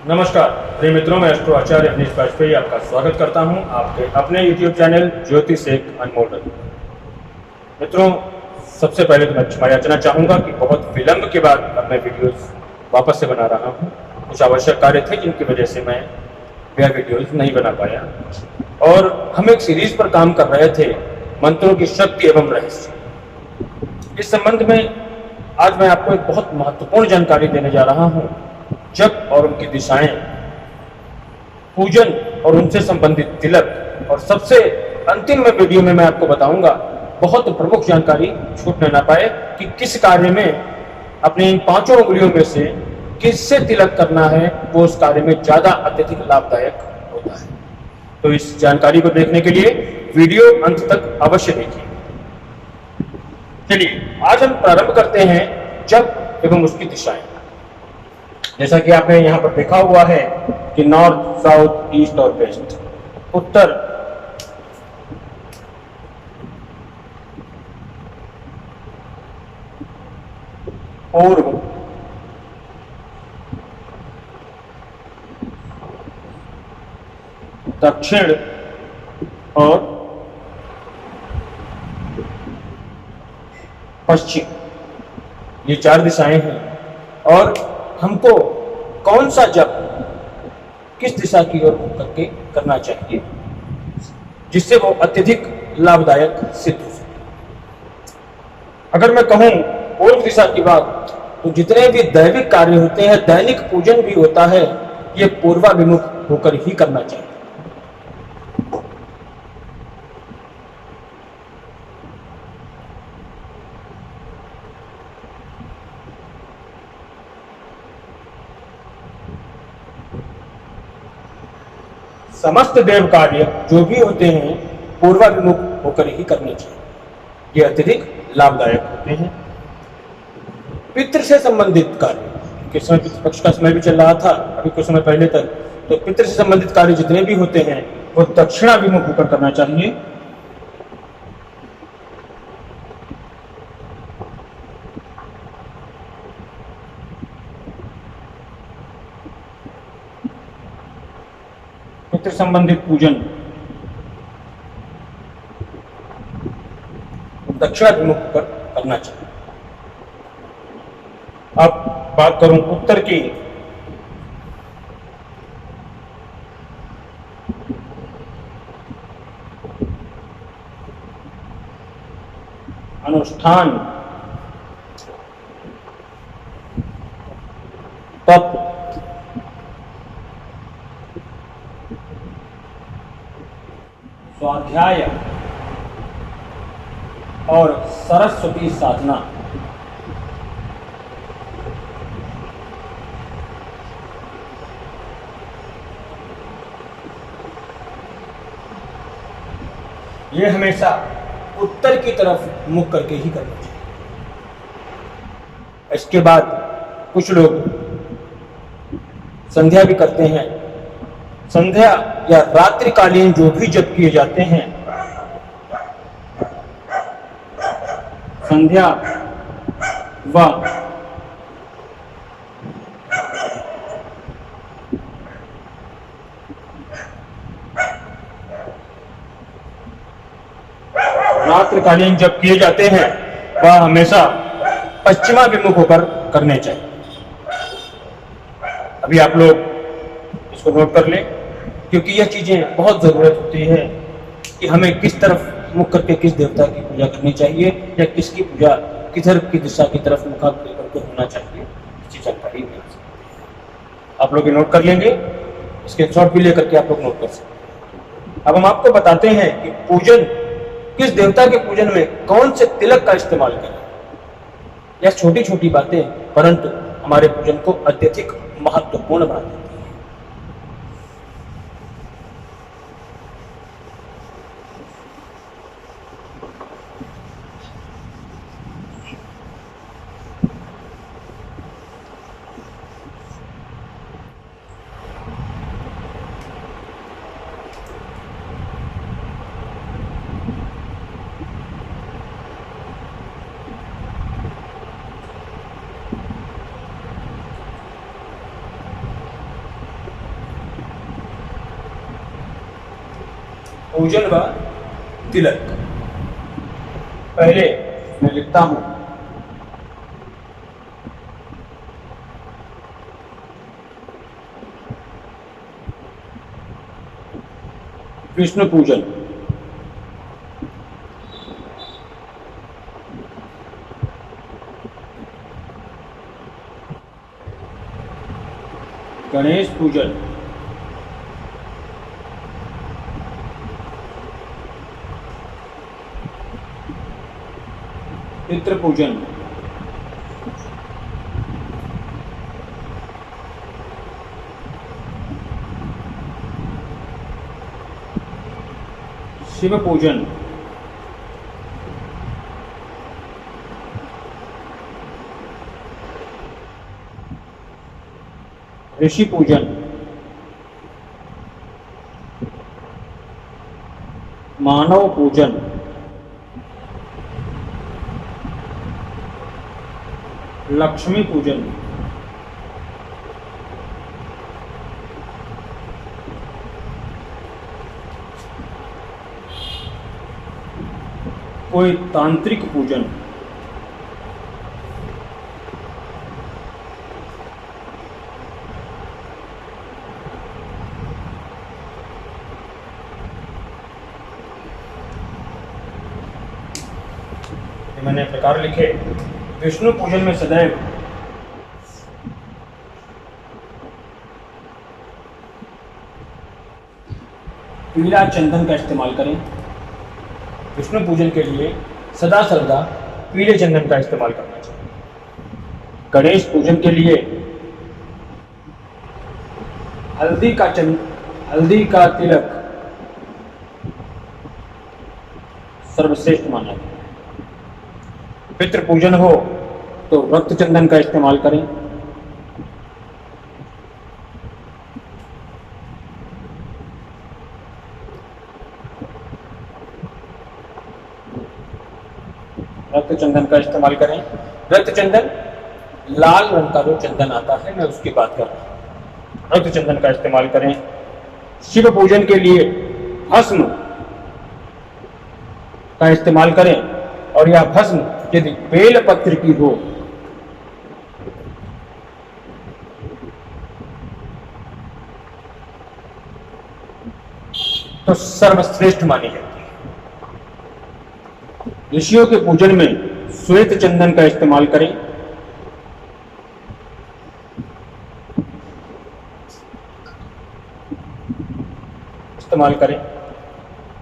नमस्कार प्रिय मित्रों, मैं एस्ट्रो आचार्य अवनीश वाजपेयी आपका स्वागत करता हूं आपके अपने YouTube चैनल ज्योति सेक अनमोल। मित्रों, सबसे पहले तो मैं क्षमा याचना चाहूँगा कि बहुत विलंब के बाद अब मैं वीडियोस वापस से बना रहा हूं। कुछ आवश्यक कार्य थे जिनकी वजह से मैं यह वीडियोस नहीं बना पाया, और हम एक सीरीज पर काम कर रहे थे, मंत्रों की शक्ति एवं रहस्य। इस संबंध में आज मैं आपको एक बहुत महत्वपूर्ण जानकारी देने जा रहा हूँ। जप और उनकी दिशाएं, पूजन और उनसे संबंधित तिलक, और सबसे अंतिम में वीडियो में मैं आपको बताऊंगा बहुत प्रमुख जानकारी छूटने ना पाए कि किस कार्य में अपनी इन 5 उंगलियों में से किससे तिलक करना है, वो उस कार्य में ज्यादा अत्यधिक लाभदायक होता है। तो इस जानकारी को देखने के लिए वीडियो अंत तक अवश्य देखिए। चलिए आज हम प्रारंभ करते हैं जप एवं उसकी दिशाएं। जैसा कि आपने यहाँ पर देखा हुआ है कि नॉर्थ, साउथ, ईस्ट और वेस्ट, उत्तर, पूर्व, दक्षिण और पश्चिम, ये 4 दिशाएं हैं। और हमको कौन सा जप किस दिशा की ओर करके करना चाहिए जिससे वो अत्यधिक लाभदायक सिद्ध हो सके। अगर मैं कहूं पूर्व दिशा की बात, तो जितने भी दैविक कार्य होते हैं, दैनिक पूजन भी होता है, ये पूर्वाभिमुख होकर ही करना चाहिए। समस्त देव कार्य जो भी होते हैं पूर्वाभिमुख होकर ही करने चाहिए, ये अत्यधिक लाभदायक होते हैं। पितृ से संबंधित कार्य, किस समय पितृ पक्ष का समय भी चल रहा था अभी कुछ समय पहले तक, तो पितृ से संबंधित कार्य जितने भी होते हैं वो दक्षिणाभिमुख होकर करना चाहिए। पितृ संबंधित पूजन दक्षिणाभिमुख होकर करना चाहिए। अब बात करूं उत्तर की, अनुष्ठान, तप, स्वाध्याय और सरस्वती साधना, ये हमेशा उत्तर की तरफ मुख करके ही करना चाहिए। इसके बाद कुछ लोग संध्या भी करते हैं। संध्या या रात्रिकालीन जो भी जप किए जाते हैं, संध्या व रात्रिकालीन जप किए जाते हैं वह हमेशा पश्चिमाभिमुख होकर करने चाहिए। अभी आप लोग इसको नोट कर लें, क्योंकि यह चीजें बहुत जरूरत होती है कि हमें किस तरफ मुख करके किस देवता की पूजा करनी चाहिए या किसकी पूजा किधर की दिशा की तरफ मुखा करके होना चाहिए, इसकी जानकारी मिल सकती। आप लोग ये नोट कर लेंगे, इसके शॉट भी लेकर के आप लोग नोट कर सकते। अब हम आपको बताते हैं कि पूजन, किस देवता के पूजन में कौन से तिलक का इस्तेमाल करें। यह छोटी छोटी बातें परंतु हमारे पूजन को अत्यधिक महत्वपूर्ण बना देती हैं। पूजन व तिलक। पहले मैं लिखता हूं विष्णु पूजन, गणेश पूजन, पितृ पूजन, शिव पूजन, ऋषि पूजन, मानव पूजन, लक्ष्मी पूजन, कोई तांत्रिक पूजन, मैंने प्रकार लिखे। विष्णु पूजन में सदैव पीला चंदन का इस्तेमाल करें। विष्णु पूजन के लिए सदा सर्वदा पीले चंदन का इस्तेमाल करना चाहिए। गणेश पूजन के लिए हल्दी का तिलक सर्वश्रेष्ठ माना है। पितृ पूजन हो तो रक्त चंदन का इस्तेमाल करें। रक्त चंदन का इस्तेमाल करें। रक्त चंदन लाल रंग का जो चंदन आता है, मैं उसकी बात कर रहा हूं। रक्त चंदन का इस्तेमाल करें। शिव पूजन के लिए भस्म का इस्तेमाल करें, और यह भस्म यदि बेल पत्र की हो तो सर्वश्रेष्ठ मानी जाती है। ऋषियों के पूजन में श्वेत चंदन का इस्तेमाल करें।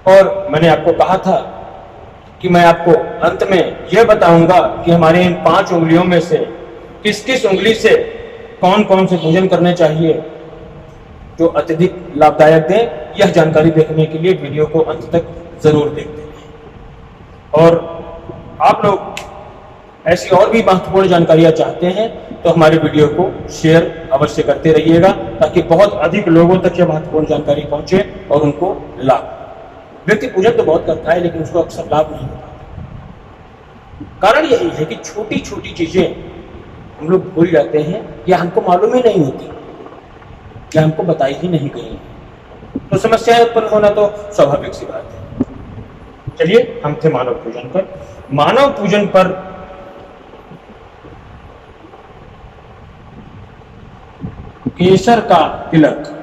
और मैंने आपको कहा था कि मैं आपको अंत में यह बताऊंगा कि हमारे इन 5 उंगलियों में से किस किस उंगली से कौन कौन से पूजन करने चाहिए जो अत्यधिक लाभदायक दें। यह जानकारी देखने के लिए वीडियो को अंत तक जरूर देखते हैं। और आप लोग ऐसी और भी महत्वपूर्ण जानकारियां चाहते हैं तो हमारे वीडियो को शेयर अवश्य करते रहिएगा, ताकि बहुत अधिक लोगों तक यह महत्वपूर्ण जानकारी पहुंचे और उनको लाभ। व्यक्ति पूजन तो बहुत करता है लेकिन उसको अक्सर लाभ नहीं होता। कारण यही है कि छोटी छोटी चीजें हम लोग भूल जाते हैं या हमको मालूम ही नहीं होती या हमको बताई ही नहीं गई, तो समस्याएं उत्पन्न होना तो स्वाभाविक सी बात है। चलिए हम थे मानव पूजन पर। मानव पूजन पर केसर का तिलक,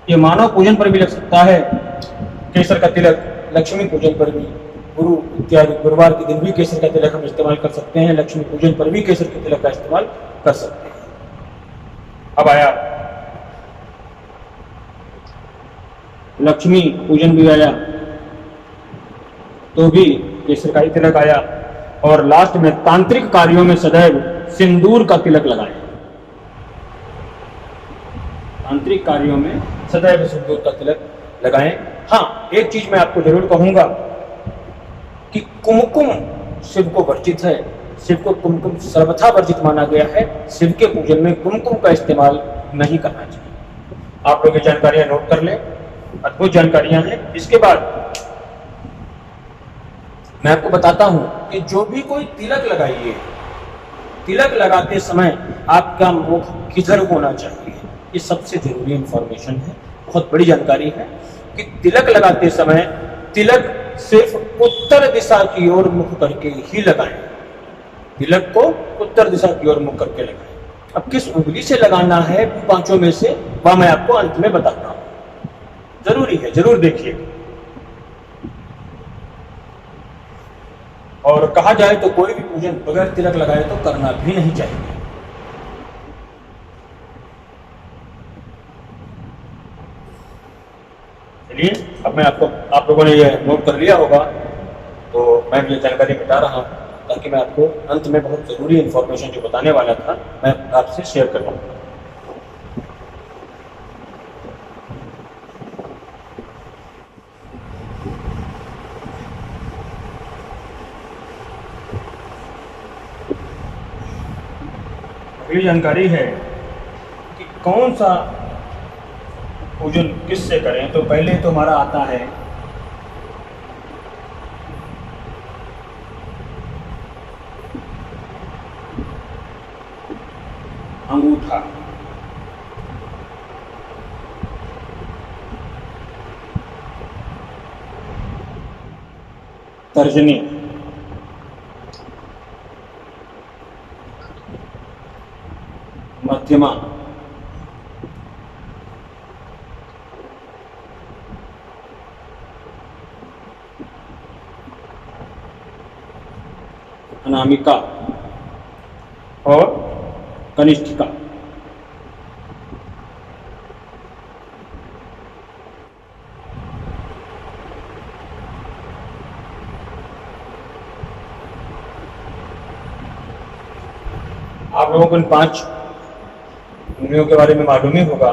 ये मानव पूजन पर भी लग सकता है। केसर का तिलक लक्ष्मी पूजन पर भी, गुरु इत्यादि गुरुवार के दिन भी केसर का तिलक हम इस्तेमाल कर सकते हैं। लक्ष्मी पूजन पर भी केसर के तिलक का इस्तेमाल कर सकते हैं। अब आया लक्ष्मी पूजन भी आया तो भी केसर का ही तिलक आया। और लास्ट में तांत्रिक कार्यों में सदैव सिंदूर का तिलक लगाएं। तांत्रिक कार्यों में सदैव सिंदूर का तिलक लगाएं। हाँ, एक चीज मैं आपको जरूर कहूंगा कि कुमकुम शिव को वर्जित है। शिव को कुमकुम सर्वथा वर्जित माना गया है। शिव के पूजन में कुमकुम का इस्तेमाल नहीं करना चाहिए। आप लोग ये जानकारियां नोट कर लें, अद्भुत जानकारियां हैं। इसके बाद मैं आपको बताता हूं कि जो भी कोई तिलक लगाइए, तिलक लगाते समय आपका मुख किधर होना चाहिए, ये सबसे जरूरी इंफॉर्मेशन है। बहुत बड़ी जानकारी है कि तिलक लगाते समय तिलक सिर्फ उत्तर दिशा की ओर मुख करके ही लगाएं। तिलक को उत्तर दिशा की ओर मुख करके लगाएं। अब किस उंगली से लगाना है पांचों में से वह मैं आपको अंत में बताता हूं। जरूरी है, जरूर देखिए। और कहा जाए तो कोई भी पूजन बगैर तिलक लगाए तो करना भी नहीं चाहिए। चलिए, अब मैं आप लोगों ने ये नोट कर लिया होगा, तो मैं ये जानकारी बता रहा हूँ ताकि मैं आपको अंत में बहुत जरूरी इंफॉर्मेशन जो बताने वाला था मैं आपसे शेयर कर पाऊँ। अगली जानकारी है कि कौन सा पूजन किससे करें। तो पहले तो हमारा आता है अंगूठा। तर्जनी, मध्यमा, अनामिका और कनिष्ठिका। आप लोगों को इन 5 उंगलियों के बारे में मालूम ही होगा,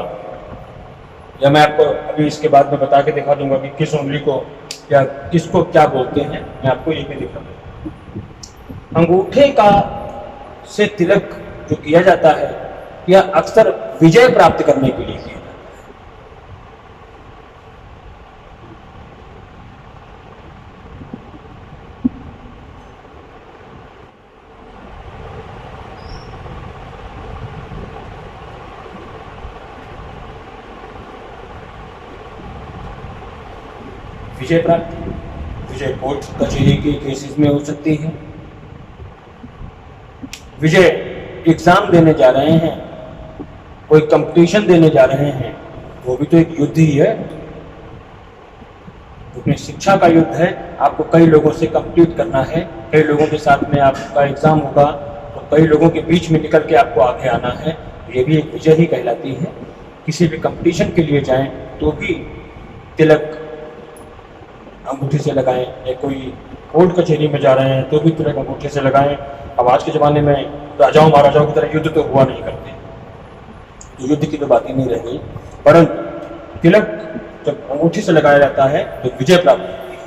या मैं आपको अभी इसके बाद में बता के दिखा दूंगा कि किस उंगली को या किसको क्या बोलते हैं। मैं आपको ये भी दिखा दूंगा। अंगूठे का से तिलक जो किया जाता है यह अक्सर विजय प्राप्त करने के लिए किया जाता है। विजय प्राप्ति, विजय कोर्ट कचहरी के केसेस में हो सकती है। विजय एग्जाम देने जा रहे हैं, कोई कंपटीशन देने जा रहे हैं, वो भी तो एक युद्ध ही है। अपनी शिक्षा का युद्ध है। आपको कई लोगों से कंपीट करना है, कई लोगों के साथ में आपका एग्जाम होगा, तो कई लोगों के बीच में निकल के आपको आगे आना है। ये भी एक विजय ही कहलाती है। किसी भी कंपटीशन के लिए जाएं तो भी तिलक अंगूठी से लगाएं, या कोई कोर्ट कचहरी में जा रहे हैं तो भी तिलक अंगूठी से लगाएं। अब आज के ज़माने में राजाओं महाराजाओं की तरह युद्ध तो हुआ नहीं करते, तो युद्ध की तो बात ही नहीं रह गई, परंतु तिलक जब अंगूठी से लगाया जाता है तो विजय प्राप्त होती है।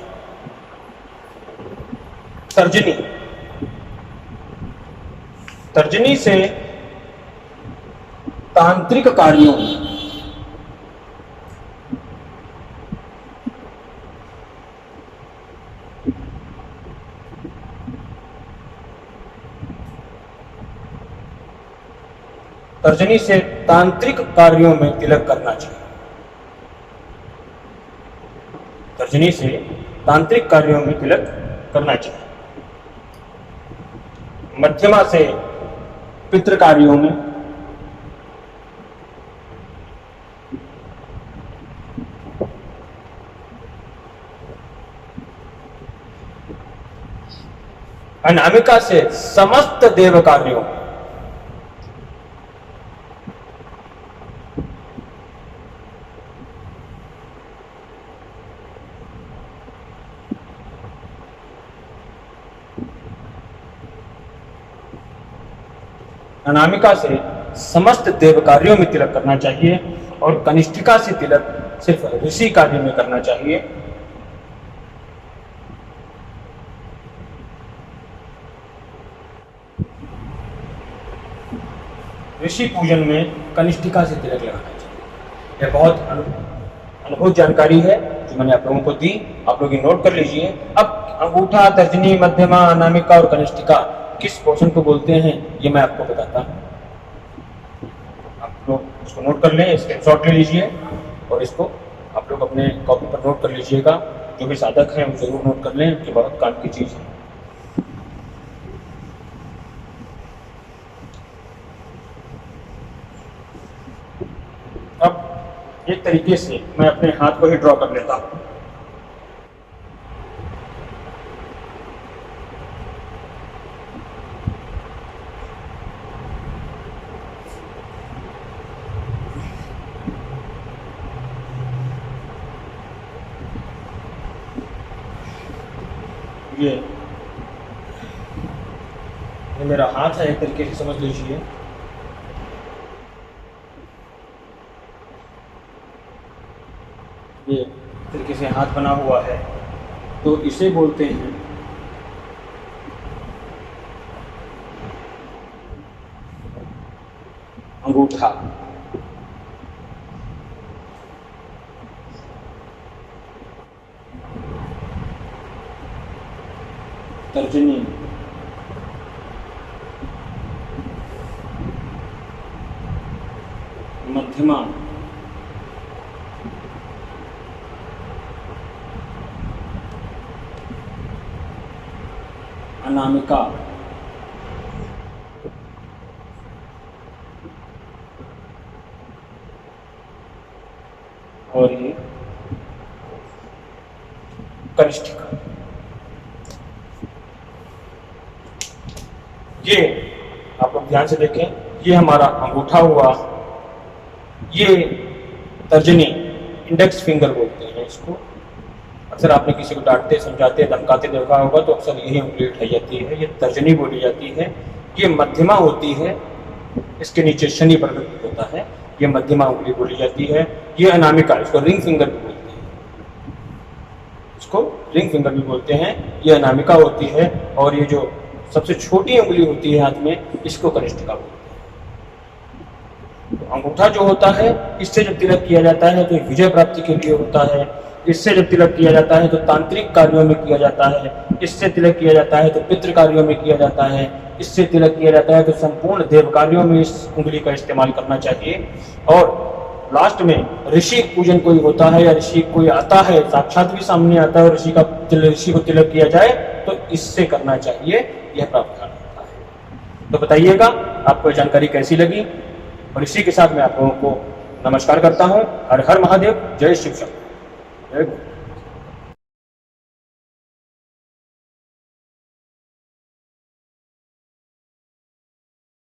तर्जनी, तर्जनी से तांत्रिक कार्यों तर्जनी से तांत्रिक कार्यों में तिलक करना चाहिए। तर्जनी से तांत्रिक कार्यों में तिलक करना चाहिए। मध्यमा से पितृ कार्यों में, अनामिका से समस्त देव कार्यों में, अनामिका से समस्त देव कार्यों में तिलक करना चाहिए, और कनिष्ठिका से तिलक सिर्फ ऋषि कार्य में करना चाहिए। ऋषि पूजन में कनिष्ठिका से तिलक लगाना चाहिए। यह बहुत अनुभूत जानकारी है जो मैंने आप लोगों को दी, आप लोग नोट कर लीजिए। अब अंगूठा, तर्जनी, मध्यमा, अनामिका और कनिष्ठिका किस पोर्शन को बोलते हैं ये मैं आपको बताता हूं। आप लोग इसको नोट कर लें, स्क्रीनशॉट ले लीजिए और इसको आप लोग अपने कॉपी पर नोट कर लीजिएगा। जो भी साधक हैं वो जरूर नोट कर लें, ये बहुत काम की चीज़ है। अब एक तरीके से मैं अपने हाथ को ही ड्रॉ कर लेता हूँ। ये मेरा हाथ है, एक तरीके से समझ लीजिए। ये तरीके से हाथ बना हुआ है, तो इसे बोलते हैं अंगूठा। तर्जनी, मध्यमा, अनामिका, और ये कनिष्ठिका। ये आप लोग ध्यान से देखें, ये हमारा अंगूठा हुआ, ये तर्जनी, इंडेक्स फिंगर बोलते हैं इसको। अक्सर आपने किसी को डांटते, समझाते, धमकाते देखा होगा तो अक्सर यही उंगली उठाई जाती है, ये तर्जनी बोली जाती है। ये मध्यमा होती है, इसके नीचे शनि प्रकट होता है, ये मध्यमा उंगली बोली जाती है। ये अनामिका, इसको रिंग फिंगर भी बोलते हैं, इसको रिंग फिंगर भी बोलते हैं, ये अनामिका होती है। और ये जो सबसे छोटी उंगली होती है हाथ में, इसको कनिष्ठिका बोलते हैं। तो अंगूठा जो होता है, इससे जब तिलक किया जाता है तो विजय प्राप्ति के लिए होता है। इससे जब तिलक किया जाता है तो तांत्रिक कार्यों में किया जाता है। इससे तिलक किया जाता है तो पितृ कार्यों में किया जाता है। इससे तिलक किया जाता है तो संपूर्ण देव कार्यों में इस उंगली का इस्तेमाल करना चाहिए। और लास्ट में ऋषि पूजन कोई होता है या ऋषि कोई आता है, साक्षात भी सामने आता है और ऋषि को तिलक किया जाए तो इससे करना चाहिए, यह प्रावधान होता है। तो बताइएगा आपको जानकारी कैसी लगी। और इसी के साथ मैं आप लोगों को नमस्कार करता हूँ। हर हर महादेव, जय शिव शंकर, जय गुरु।